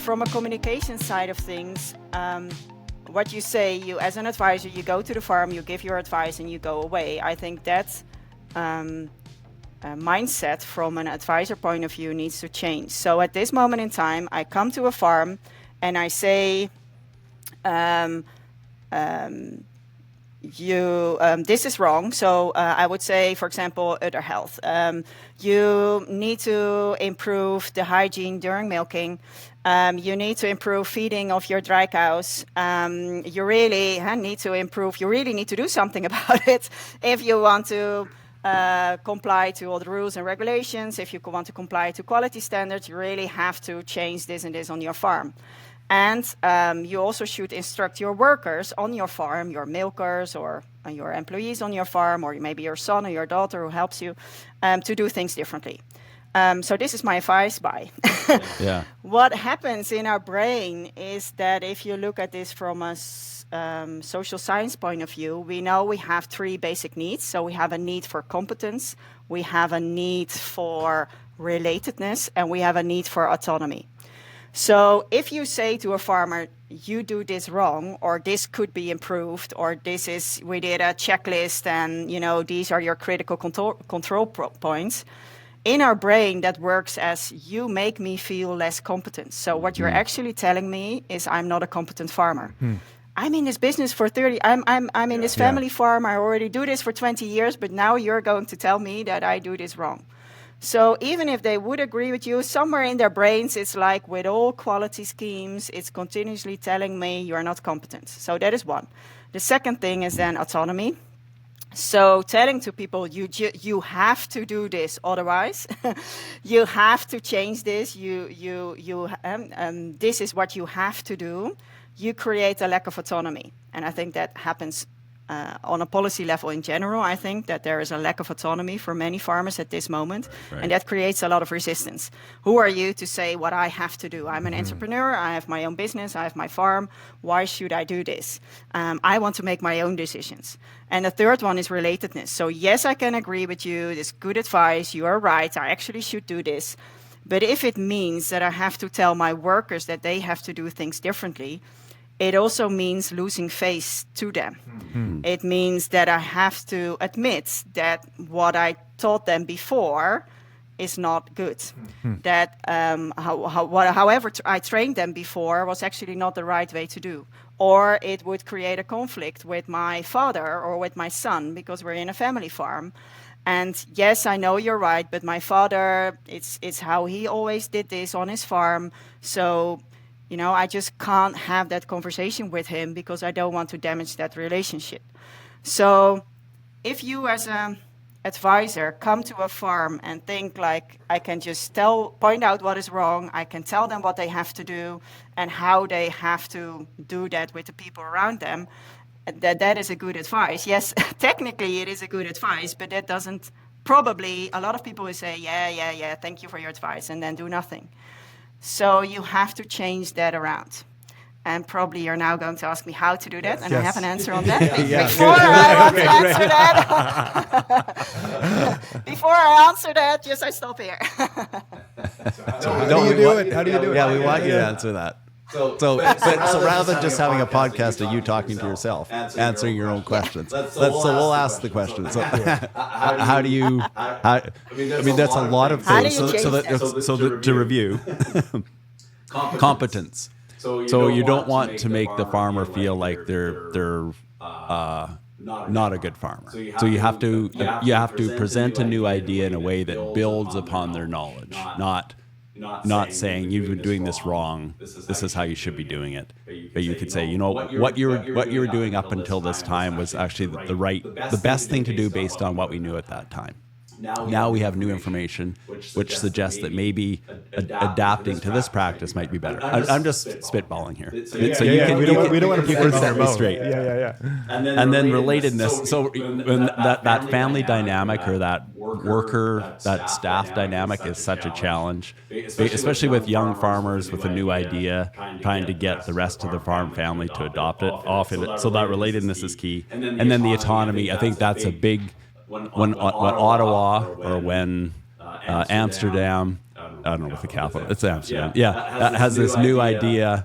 from a communication side of things, what you say, you as an advisor, you go to the farm, you give your advice, and you go away. I think that mindset from an advisor point of view needs to change. So at this moment in time, I come to a farm and I say, this is wrong. So I would say, for example, udder health. You need to improve the hygiene during milking. You need to improve feeding of your dry cows. You really need to improve. You really need to do something about it if you want to comply to all the rules and regulations. If you want to comply to quality standards, you really have to change this and this on your farm. And you also should instruct your workers on your farm, your milkers or your employees on your farm, or maybe your son or your daughter who helps you, to do things differently. So this is my advice. Bye. Yeah. What happens in our brain is that if you look at this from a social science point of view, we know we have three basic needs. So we have a need for competence, we have a need for relatedness, and we have a need for autonomy. So if you say to a farmer, you do this wrong, or this could be improved, or we did a checklist and, these are your critical control points, in our brain that works as you make me feel less competent. So what you're actually telling me is I'm not a competent farmer. I'm in this business for 30, I'm in this family farm, I already do this for 20 years, but now you're going to tell me that I do this wrong. So even if they would agree with you, somewhere in their brains, it's like with all quality schemes, it's continuously telling me you're not competent. So that is one. The second thing is then autonomy. So telling to people, you have to do this, otherwise you have to change this. This is what you have to do. You create a lack of autonomy, and I think that happens on a policy level in general. I think that there is a lack of autonomy for many farmers at this moment, and that creates a lot of resistance. Who are you to say what I have to do? I'm an entrepreneur, I have my own business, I have my farm. Why should I do this? I want to make my own decisions. And the third one is relatedness. So yes, I can agree with you, this good advice, you are right, I actually should do this. But if it means that I have to tell my workers that they have to do things differently, it also means losing face to them. It means that I have to admit that what I taught them before is not good. That however I trained them before was actually not the right way to do. Or it would create a conflict with my father or with my son, because we're in a family farm. And yes, I know you're right, but my father, it's how he always did this on his farm. So I just can't have that conversation with him because I don't want to damage that relationship. So if you as an advisor come to a farm and think like, I can just point out what is wrong, I can tell them what they have to do and how they have to do that with the people around them, that is a good advice. Yes, technically it is a good advice, but that doesn't, probably a lot of people will say, yeah, thank you for your advice, and then do nothing. So you have to change that around. And probably you're now going to ask me how to do that, and I have an answer on that. Before I answer that, just I stop here. How do you do it? Yeah, we want you to answer that. So rather than just having a podcast of you talking to yourself, answering your own questions, so we'll ask the question. So how do you? I mean, that's a lot of things. So to review, competence. So you don't want to make the farmer feel like they're not a good farmer. So you have to present a new idea in a way that builds upon their knowledge, not saying you've been doing this wrong. This is how you should be doing it. But you could say, what you were doing up until this time was actually the best thing to do based on what we knew at that time. Now we have new information, which suggests that maybe adapting to this practice might be better. I'm just spitballing here. We don't want to set me straight. Yeah. And then relatedness. So that family dynamic or that worker, that staff dynamic is such a challenge, especially with young farmers with a new idea, trying to get the rest of the farm family to adopt it. So that relatedness is key. And then the autonomy, I think that's a big. When Ottawa or when Amsterdam I don't know what the capital. It's Amsterdam. Yeah, has this new idea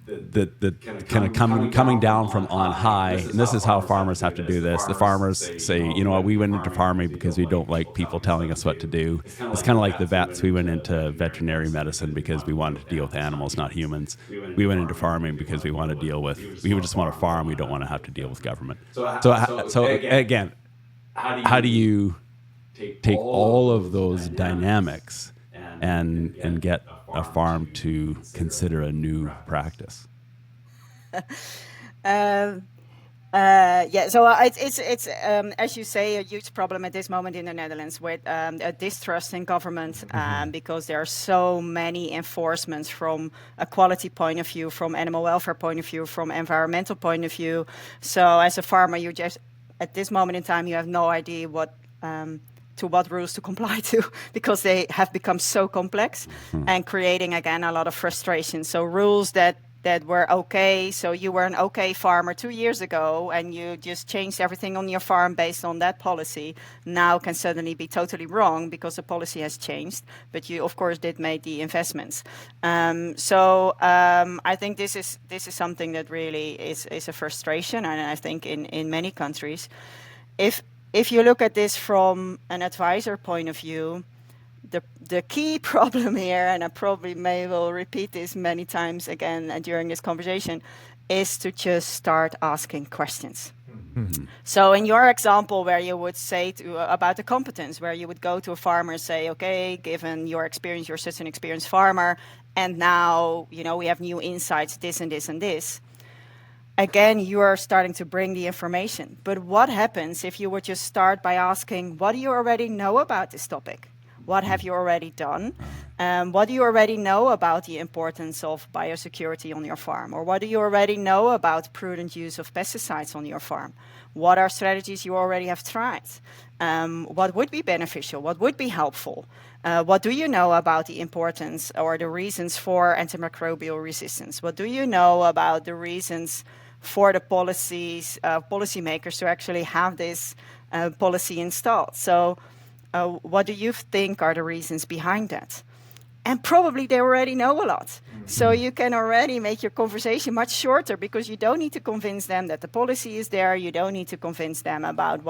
that kind of coming down from on high. And this is how farmers have to do this. The farmers say, you know what, we went into farming because we don't like people telling us what to do. It's kind of like the vets. We went into veterinary medicine because we wanted to deal with animals, not humans. We went into farming because we want to deal with. We just want to farm. We don't want to have to deal with government. So again, how do you take all of those dynamics and get a farm to consider a new practice? So it's as you say, a huge problem at this moment in the Netherlands with a distrust in government because there are so many enforcements from a quality point of view, from animal welfare point of view, from environmental point of view. So as a farmer, you just at this moment in time, you have no idea what rules to comply to because they have become so complex and creating again a lot of frustration. So rules that were okay, so you were an okay farmer 2 years ago and you just changed everything on your farm based on that policy, now can suddenly be totally wrong because the policy has changed, but you of course did make the investments. I think this is something that really is a frustration, and I think in many countries, if you look at this from an advisor point of view, the key problem here, and I probably will repeat this many times again during this conversation, is to just start asking questions. Mm-hmm. So in your example where you would say about the competence, where you would go to a farmer and say, okay, given your experience, you're such an experienced farmer, and now, we have new insights, this and this and this. Again, you are starting to bring the information. But what happens if you would just start by asking, what do you already know about this topic? What have you already done? What do you already know about the importance of biosecurity on your farm? Or what do you already know about prudent use of pesticides on your farm? What are strategies you already have tried? What would be beneficial? What would be helpful? What do you know about the importance or the reasons for antimicrobial resistance? What do you know about the reasons for the policymakers to actually have this policy installed? So what do you think are the reasons behind that? And probably they already know a lot. So you can already make your conversation much shorter because you don't need to convince them that the policy is there. You don't need to convince them about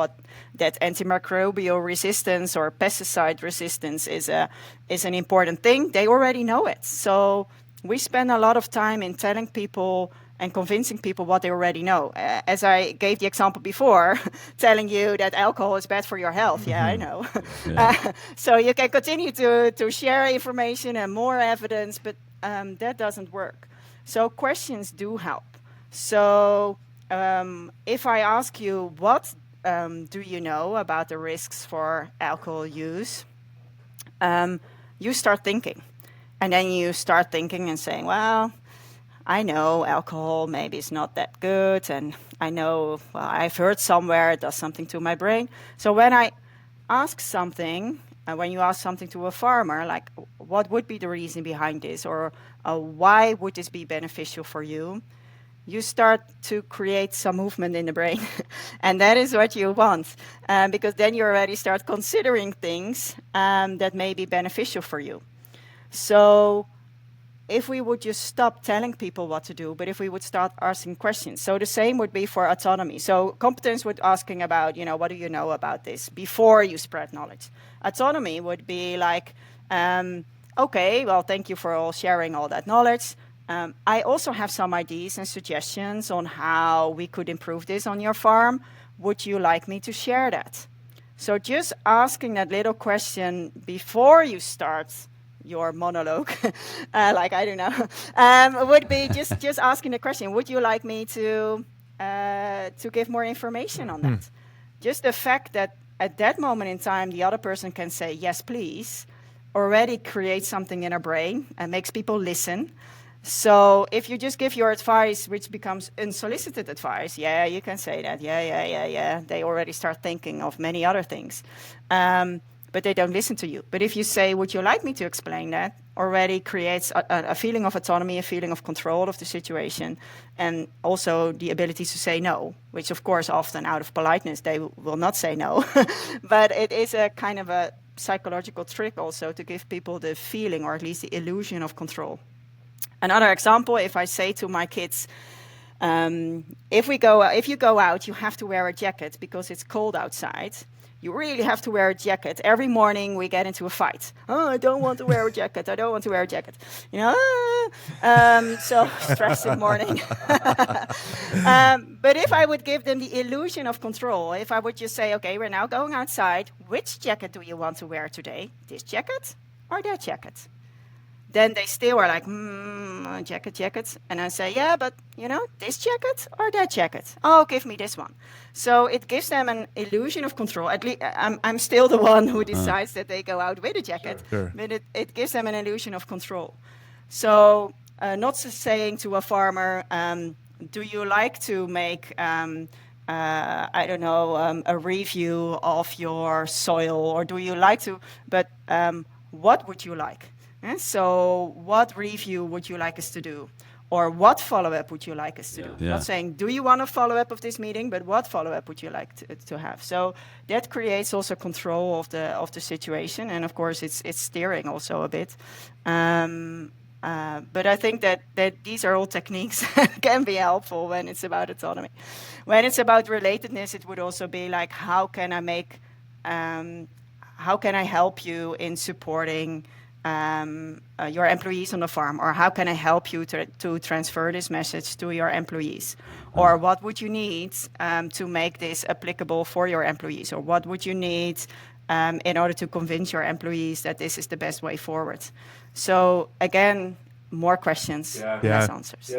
that antimicrobial resistance or pesticide resistance is an important thing. They already know it. So we spend a lot of time in telling people and convincing people what they already know. As I gave the example before, telling you that alcohol is bad for your health. Yeah, I know. Yeah. So you can continue to share information and more evidence, but that doesn't work. So questions do help. So if I ask you, what do you know about the risks for alcohol use? You start thinking. And then you start thinking and saying, well, I know alcohol maybe is not that good, and I know, I've heard somewhere it does something to my brain. So when I ask something, when you ask something to a farmer, like what would be the reason behind this, or why would this be beneficial for you, you start to create some movement in the brain. And that is what you want, because then you already start considering things that may be beneficial for you. So if we would just stop telling people what to do, but if we would start asking questions. So the same would be for autonomy. So competence would asking about, what do you know about this before you spread knowledge. Autonomy would be like, okay, well, thank you for all sharing all that knowledge. I also have some ideas and suggestions on how we could improve this on your farm. Would you like me to share that? So just asking that little question before you start your monologue, like I don't know, would be just asking the question, would you like me to give more information on that? Just the fact that at that moment in time, the other person can say, yes, please, already creates something in our brain and makes people listen. So if you just give your advice, which becomes unsolicited advice, yeah, you can say that, yeah. They already start thinking of many other things. But they don't listen to you. But if you say, would you like me to explain that, already creates a feeling of autonomy, a feeling of control of the situation, and also the ability to say no, which of course often out of politeness they will not say no. But it is a kind of a psychological trick also to give people the feeling, or at least the illusion of control. Another example, if I say to my kids, if you go out, you have to wear a jacket because it's cold outside. You really have to wear a jacket. Every morning we get into a fight. Oh, I don't want to wear a jacket. I don't want to wear a jacket. You know, so stressed morning. But if I would give them the illusion of control, if I would just say, okay, we're now going outside. Which jacket do you want to wear today? This jacket or that jacket? Then they still are like, jacket. And I say, yeah, but, you know, this jacket or that jacket? Oh, give me this one. So it gives them an illusion of control. At least I'm still the one who decides that they go out with a jacket. Sure. But it gives them an illusion of control. So not saying to a farmer, do you like to make, I don't know, a review of your soil, or do you like to, but what would you like? So what review would you like us to do? Or what follow-up would you like us to do? Yeah. Not saying, do you want a follow-up of this meeting, but what follow-up would you like to have? So that creates also control of the situation. And of course, it's steering also a bit. But I think that these are all techniques that can be helpful when it's about autonomy. When it's about relatedness, it would also be like, how can I help you in supporting your employees on the farm, or how can I help you to transfer this message to your employees, or what would you need to make this applicable for your employees, or what would you need in order to convince your employees that this is the best way forward. So again, more questions, less answers.